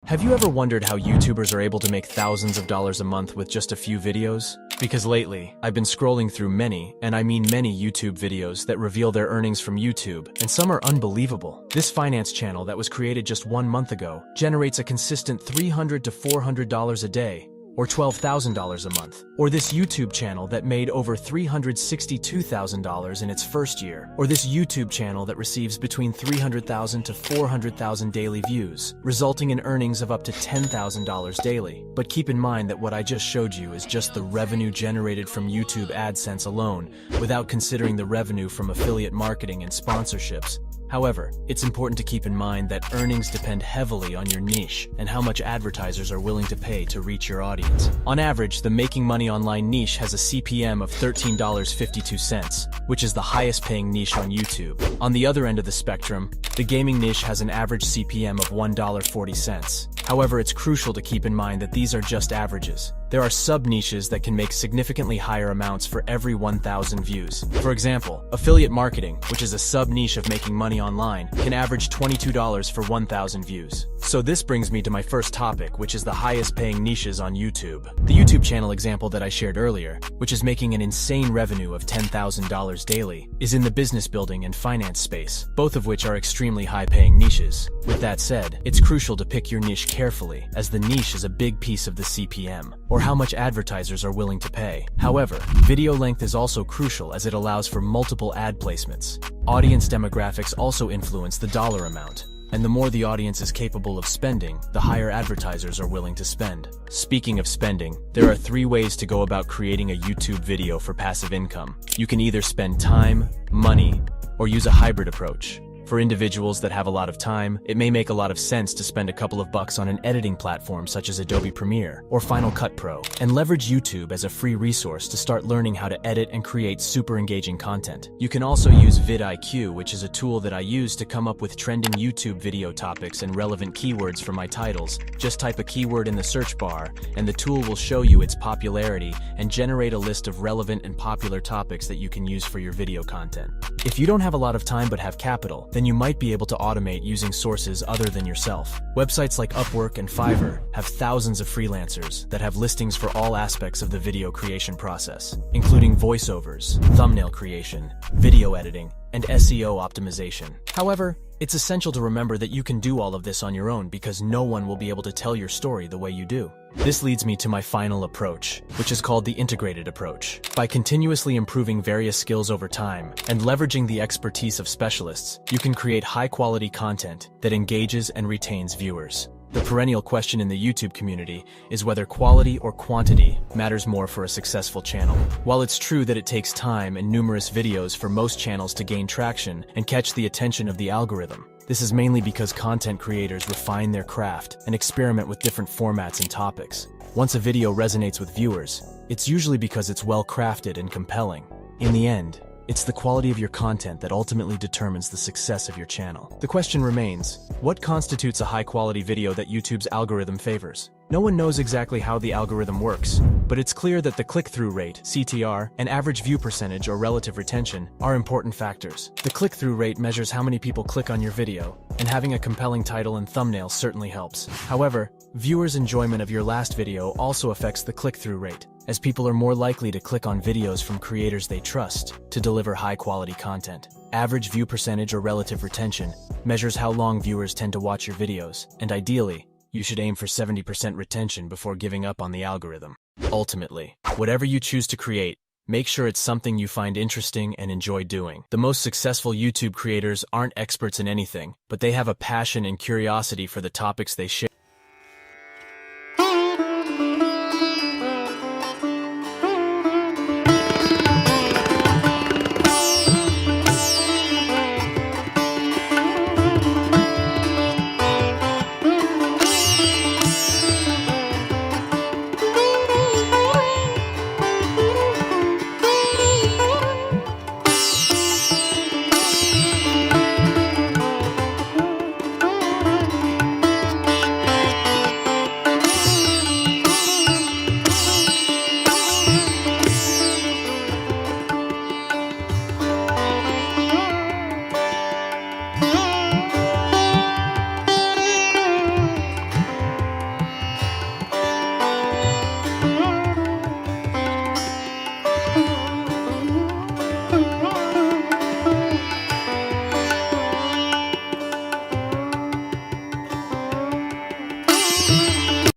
Have you ever wondered how YouTubers are able to make thousands of dollars a month with just a few videos? Because lately, I've been scrolling through many, and I mean many YouTube videos that reveal their earnings from YouTube, and some are unbelievable. This finance channel that was created just 1 month ago generates a consistent $300 to $400 a day, or $12,000 a month. Or this YouTube channel that made over $362,000 in its first year. Or this YouTube channel that receives between 300,000 to 400,000 daily views, resulting in earnings of up to $10,000 daily. But keep in mind that what I just showed you is just the revenue generated from YouTube AdSense alone, without considering the revenue from affiliate marketing and sponsorships. However, it's important to keep in mind that earnings depend heavily on your niche and how much advertisers are willing to pay to reach your audience. On average, the Making Money Online niche has a CPM of $13.52, which is the highest paying niche on YouTube. On the other end of the spectrum, the gaming niche has an average CPM of $1.40. However, it's crucial to keep in mind that these are just averages. There are sub-niches that can make significantly higher amounts for every 1,000 views. For example, affiliate marketing, which is a sub-niche of making money online, can average $22 for 1,000 views. So this brings me to my first topic, which is the highest paying niches on YouTube. The YouTube channel example that I shared earlier, which is making an insane revenue of $10,000 daily, is in the business building and finance space, both of which are extremely high-paying niches. With that said, it's crucial to pick your niche carefully, as the niche is a big piece of the CPM, or how much advertisers are willing to pay. However, video length is also crucial as it allows for multiple ad placements. Audience demographics also influence the dollar amount, and the more the audience is capable of spending, the higher advertisers are willing to spend. Speaking of spending, there are 3 ways to go about creating a YouTube video for passive income. You can either spend time, money, or use a hybrid approach. For individuals that have a lot of time, it may make a lot of sense to spend a couple of bucks on an editing platform such as Adobe Premiere or Final Cut Pro, and leverage YouTube as a free resource to start learning how to edit and create super engaging content. You can also use vidIQ, which is a tool that I use to come up with trending YouTube video topics and relevant keywords for my titles. Just type a keyword in the search bar, and the tool will show you its popularity and generate a list of relevant and popular topics that you can use for your video content. If you don't have a lot of time but have capital, then you might be able to automate using sources other than yourself. Websites like Upwork and Fiverr have thousands of freelancers that have listings for all aspects of the video creation process, including voiceovers, thumbnail creation, video editing, and SEO optimization. However, it's essential to remember that you can do all of this on your own because no one will be able to tell your story the way you do. This leads me to my final approach, which is called the integrated approach. By continuously improving various skills over time and leveraging the expertise of specialists, you can create high-quality content that engages and retains viewers. The perennial question in the YouTube community is whether quality or quantity matters more for a successful channel. While it's true that it takes time and numerous videos for most channels to gain traction and catch the attention of the algorithm, this is mainly because content creators refine their craft and experiment with different formats and topics. Once a video resonates with viewers, it's usually because it's well crafted and compelling. In the end, it's the quality of your content that ultimately determines the success of your channel. The question remains, what constitutes a high-quality video that YouTube's algorithm favors? No one knows exactly how the algorithm works, but it's clear that the click-through rate, CTR, and average view percentage or relative retention are important factors. The click-through rate measures how many people click on your video, and having a compelling title and thumbnail certainly helps. However, viewers' enjoyment of your last video also affects the click-through rate, as people are more likely to click on videos from creators they trust to deliver high-quality content. Average view percentage or relative retention measures how long viewers tend to watch your videos, and ideally, you should aim for 70% retention before giving up on the algorithm. Ultimately, whatever you choose to create, make sure it's something you find interesting and enjoy doing. The most successful YouTube creators aren't experts in anything, but they have a passion and curiosity for the topics they share.